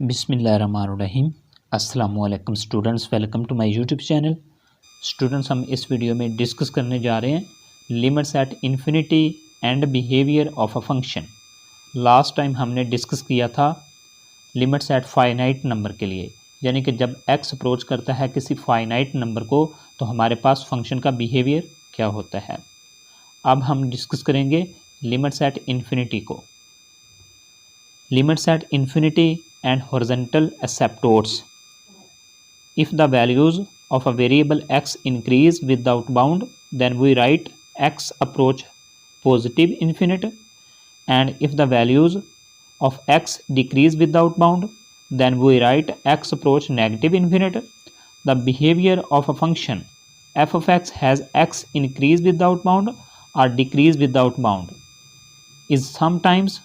बिस्मिल्लाहिर्रहमानिर्रहीम। अस्सलामुअलैकुम students, welcome to my YouTube channel. Students, हम इस वीडियो में डिस्कस करने जा रहे हैं limits at infinity and behaviour of a function. Last time हमने डिस्कस किया था लिमिट्स एट फाइनाइट नंबर के लिए, यानी कि जब एक्स अप्रोच करता है किसी फाइनाइट नंबर को तो हमारे पास फंक्शन का बिहेवियर क्या होता है। अब हम डिस्कस करेंगे लिमिट्स एट इन्फिनिटी को। Limits at infinity and horizontal asymptotes. If the values of a variable x increase without bound, then we write x approach positive infinite, and if the values of x decrease without bound, then we write x approach negative infinite. The behavior of a function f of x has x increase without bound or decrease without bound is sometimes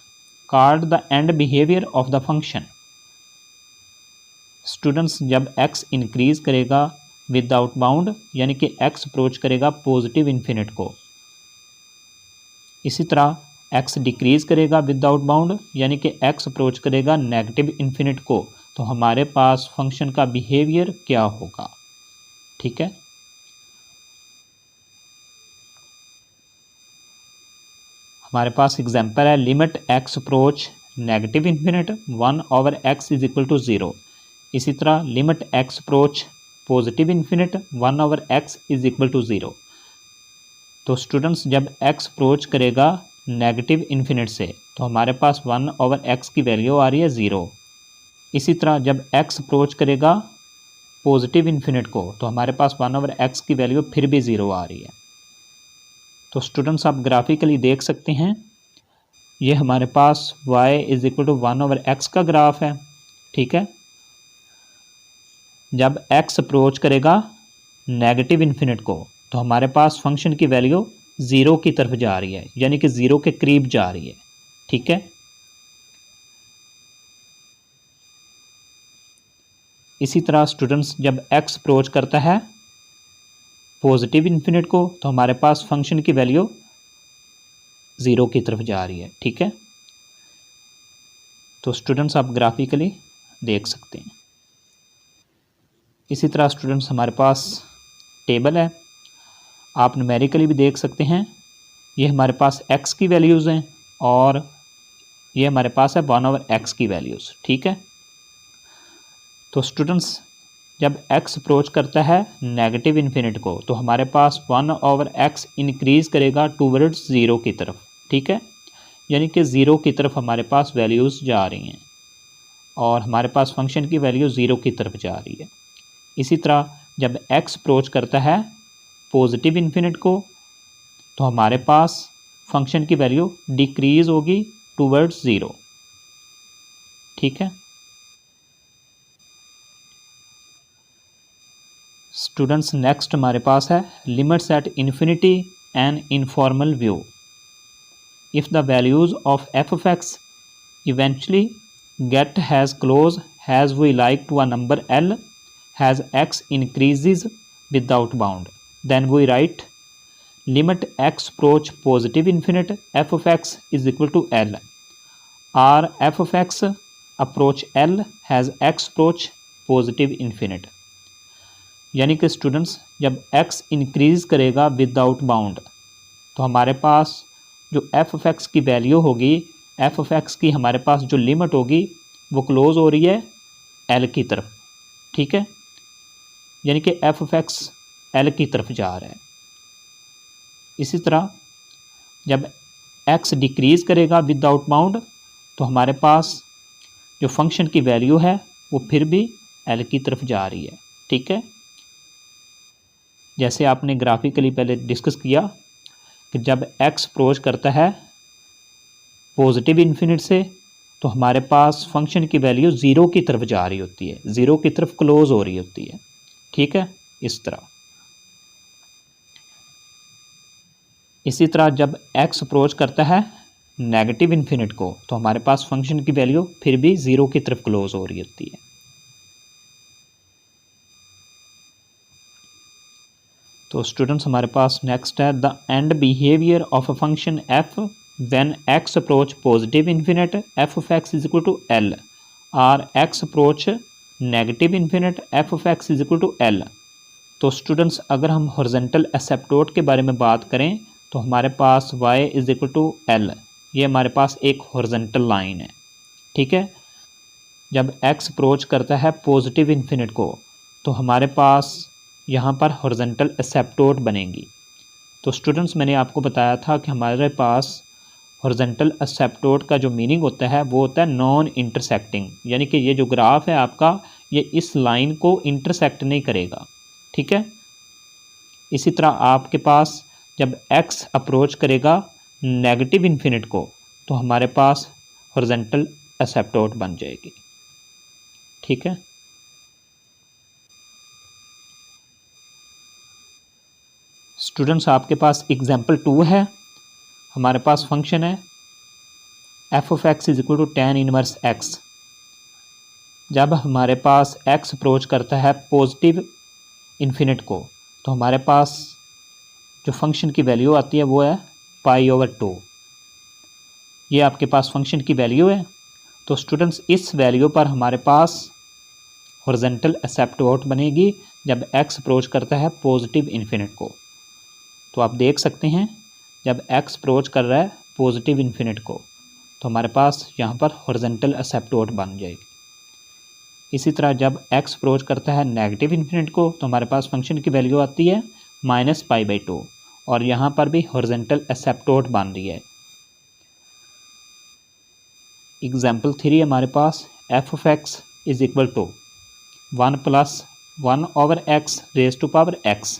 called the end behavior of the function. Students, जब x increase करेगा without bound, यानी कि x approach करेगा positive infinite को, इसी तरह x decrease करेगा without bound, यानी कि x अप्रोच करेगा नेगेटिव इन्फिनिट को, तो हमारे पास फंक्शन का बिहेवियर क्या होगा। ठीक है, हमारे पास एग्जांपल है limit x approach negative infinite 1/x is equal to 0। इसी तरह limit x approach positive infinite 1/x is equal to 0। तो स्टूडेंट्स, जब x अप्रोच करेगा नेगेटिव इन्फिनिट से तो हमारे पास 1/x की वैल्यू आ रही है 0। इसी तरह जब x अप्रोच करेगा पॉजिटिव इन्फिनिट को तो हमारे पास 1/x की वैल्यू फिर भी 0 आ रही है। तो स्टूडेंट्स, आप ग्राफिकली देख सकते हैं, ये हमारे पास y is equal to 1/x का ग्राफ है। ठीक है, जब x अप्रोच करेगा नेगेटिव इन्फिनिट को तो हमारे पास फंक्शन की वैल्यू 0 की तरफ जा रही है, यानी कि 0 के करीब जा रही है। ठीक है, इसी तरह स्टूडेंट्स, जब x अप्रोच करता है पॉजिटिव इन्फिनिट को तो हमारे पास फंक्शन की वैल्यू 0 की तरफ जा रही है। ठीक है, तो स्टूडेंट्स, आप ग्राफिकली देख सकते हैं। इसी तरह स्टूडेंट्स, हमारे पास टेबल है, आप न्यूमेरिकली भी देख सकते हैं। ये हमारे पास x की वैल्यूज़ हैं और ये हमारे पास है 1/x की वैल्यूज़। ठीक है, तो स्टूडेंट्स, जब x अप्रोच करता है नेगेटिव इन्फिनिट को तो हमारे पास 1/x इंक्रीज़ करेगा टूवर्ड्स 0 की तरफ। ठीक है, यानी कि 0 की तरफ हमारे पास वैल्यूज़ जा रही हैं और हमारे पास फंक्शन की वैल्यू 0 की तरफ जा रही है। इसी तरह जब x अप्रोच करता है पॉजिटिव इन्फिनिट को तो हमारे पास फंक्शन की वैल्यू डिक्रीज़ होगी टूवर्ड्स 0। ठीक है स्टूडेंट्स, नेक्स्ट हमारे पास है limits at infinity and informal view. If the values of f of x eventually get as close as we like to a number l as x increases without bound, then we write limit x approach positive infinite f of x is equal to l, or f of x approach l as x approach positive infinite. यानी कि students, जब x increase करेगा without bound तो हमारे पास जो F of x की value होगी, F of x की हमारे पास जो लिमिट होगी वो क्लोज हो रही है l की तरफ। ठीक है, यानी कि एफ ऑफ एक्स l की तरफ जा रहा है। इसी तरह जब x डिक्रीज़ करेगा विदाउट बाउंड तो हमारे पास जो फंक्शन की वैल्यू है वो फिर भी l की तरफ जा रही है। ठीक है, जैसे आपने ग्राफिकली पहले डिस्कस किया कि जब x अप्रोच करता है पॉजिटिव इन्फिनिट से तो हमारे पास फंक्शन की वैल्यू 0 की तरफ जा रही होती है, 0 की तरफ क्लोज हो रही होती है। ठीक है, इस तरह। इसी तरह जब x अप्रोच करता है नेगेटिव इन्फिनिट को तो हमारे पास फंक्शन की वैल्यू फिर भी 0 की तरफ क्लोज हो रही होती है। तो स्टूडेंट्स, हमारे पास नेक्स्ट है the end behaviour of a function f when x approach positive infinite f of x is equal to l, or x approach negative infinite f of x is equal to l. तो students अगर हम horizontal एसिप्टोट के बारे में बात करें तो हमारे पास y is equal to l, ये हमारे पास एक हॉरिजॉन्टल लाइन है। ठीक है, जब x अप्रोच करता है पॉजिटिव इन्फिनिट को तो हमारे पास यहाँ पर हॉरिजॉन्टल एसिप्टोट बनेगी। तो स्टूडेंट्स मैंने आपको बताया था कि हमारे पास हॉरिजॉन्टल एसिप्टोट का जो मीनिंग होता है वो होता है नॉन इंटरसेक्टिंग, यानी कि ये जो ग्राफ है आपका ये इस लाइन को इंटरसेक्ट नहीं करेगा। ठीक है, इसी तरह आपके पास जब x अप्रोच करेगा नेगेटिव इन्फिनिट को तो हमारे पास हॉरिजॉन्टल एसिप्टोट बन जाएगी। ठीक है, स्टूडेंट्स आपके पास एग्जाम्पल 2 है। हमारे पास फंक्शन है f of x is equal to tan inverse x. जब हमारे पास x अप्रोच करता है पॉजिटिव इन्फिनिट को तो हमारे पास जो फंक्शन की वैल्यू आती है वो है π/2। ये आपके पास फंक्शन की वैल्यू है। तो स्टूडेंट्स इस वैल्यू पर हमारे पास हॉरिजॉन्टल एसिप्टोट बनेगी जब x अप्रोच करता है पॉजिटिव इन्फिनिट को। तो आप देख सकते हैं जब x अप्रोच कर रहा है पॉजिटिव इन्फिनिट को तो हमारे पास यहाँ पर हॉरिजॉन्टल एसिप्टोट बन जाएगी। इसी तरह जब x अप्रोच करता है नेगेटिव इन्फिनिट को तो हमारे पास फंक्शन की वैल्यू आती है -π/2 और यहाँ पर भी हॉरिजॉन्टल एसिप्टोट बन रही है। एग्जाम्पल 3 हमारे पास f of x is equal to 1 + 1/x raise to power x।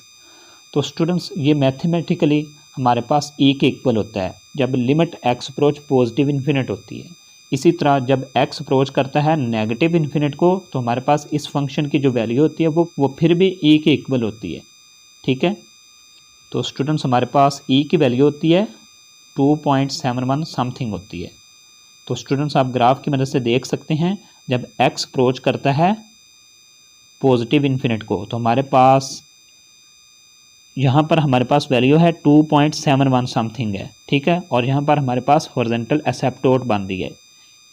तो स्टूडेंट्स ये मैथमेटिकली हमारे पास e के इक्वल होता है जब limit x approach positive infinite होती है। इसी तरह जब x अप्रोच करता है नेगेटिव इन्फिनिट को तो हमारे पास इस फंक्शन की जो वैल्यू होती है वो फिर भी e के इक्वल होती है। ठीक है, तो स्टूडेंट्स हमारे पास e की वैल्यू होती है 2.71 समथिंग होती है। तो स्टूडेंट्स आप ग्राफ की मदद से देख सकते हैं जब x अप्रोच करता है पॉजिटिव इन्फिनिट को तो हमारे पास यहाँ पर हमारे पास वैल्यू है 2.71 समथिंग है। ठीक है, और यहाँ पर हमारे पास हॉरिजॉन्टल एसिप्टोट बन रही है।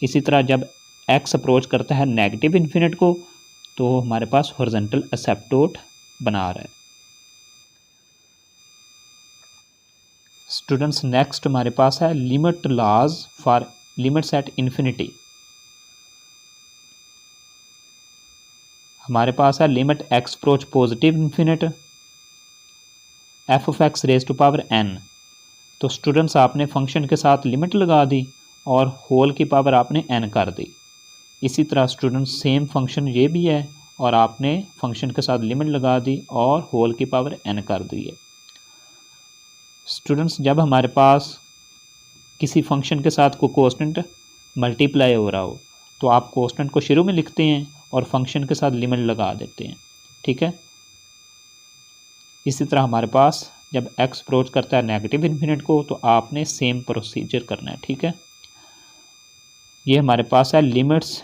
इसी तरह जब x अप्रोच करता है नेगेटिव इन्फिनिट को तो हमारे पास हॉरिजॉन्टल एसिप्टोट बना रहा है। स्टूडेंट्स नेक्स्ट हमारे पास है limit laws for limits at infinity. हमारे पास है limit x approach positive infinite f of x raise to power n। तो स्टूडेंट्स आपने फंक्शन के साथ लिमिट लगा दी और होल की पावर आपने n कर दी। इसी तरह स्टूडेंट्स सेम फंक्शन ये भी है और आपने फंक्शन के साथ लिमिट लगा दी और होल की पावर n कर दी है। स्टूडेंट्स जब हमारे पास किसी फंक्शन के साथ कोई कोस्टेंट मल्टीप्लाई हो रहा हो तो आप कोस्टेंट को शुरू में लिखते हैं और फंक्शन के साथ लिमिट लगा देते हैं। ठीक है, इसी तरह हमारे पास जब x अप्रोच करता है नेगेटिव इन्फिनिट को तो आपने सेम प्रोसीजर करना है। ठीक है, ये हमारे पास है limits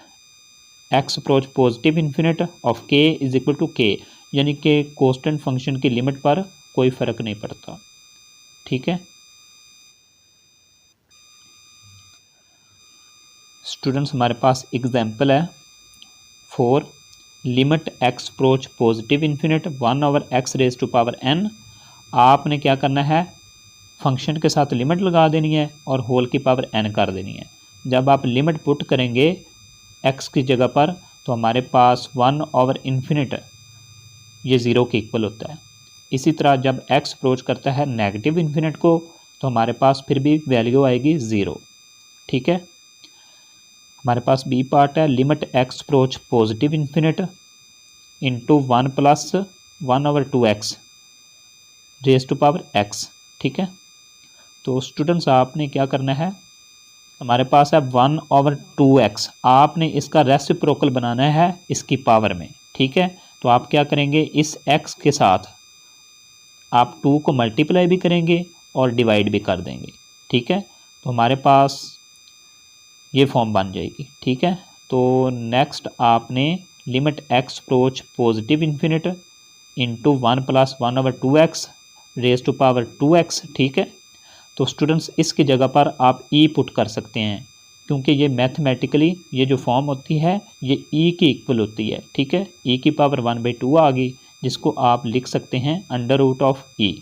x approach positive infinite of k is equal to k, यानी कि कांस्टेंट फंक्शन की लिमिट पर कोई फ़र्क नहीं पड़ता। ठीक है स्टूडेंट्स, हमारे पास एग्जाम्पल है 4 limit x approach positive infinite 1/x raise to power n। आपने क्या करना है, फंक्शन के साथ लिमिट लगा देनी है और होल की पावर n कर देनी है। जब आप लिमिट पुट करेंगे x की जगह पर तो हमारे पास 1/∞ ये ज़ीरो के इक्वल होता है। इसी तरह जब x अप्रोच करता है नेगेटिव इन्फिनिट को तो हमारे पास फिर भी वैल्यू आएगी 0। ठीक है, हमारे पास बी पार्ट है limit x approach positive infinite into 1 + 1/2x raise to power x। ठीक है, तो स्टूडेंट्स आपने क्या करना है, हमारे पास है 1/2x, आपने इसका रेसिप्रोकल बनाना है इसकी पावर में। ठीक है, तो आप क्या करेंगे, इस x के साथ आप 2 को मल्टीप्लाई भी करेंगे और डिवाइड भी कर देंगे। ठीक है, तो हमारे पास ये फॉर्म बन जाएगी। ठीक है, तो नेक्स्ट आपने limit x approach positive infinite into 1 + 1/2x raise to power 2x। ठीक है, तो स्टूडेंट्स इसकी जगह पर आप e पुट कर सकते हैं क्योंकि ये मैथमेटिकली ये जो फॉर्म होती है ये ई की इक्वल होती है, ठीक है। ई की पावर 1/2 आ गई, जिसको आप लिख सकते हैं अंडर रूट ऑफ ई।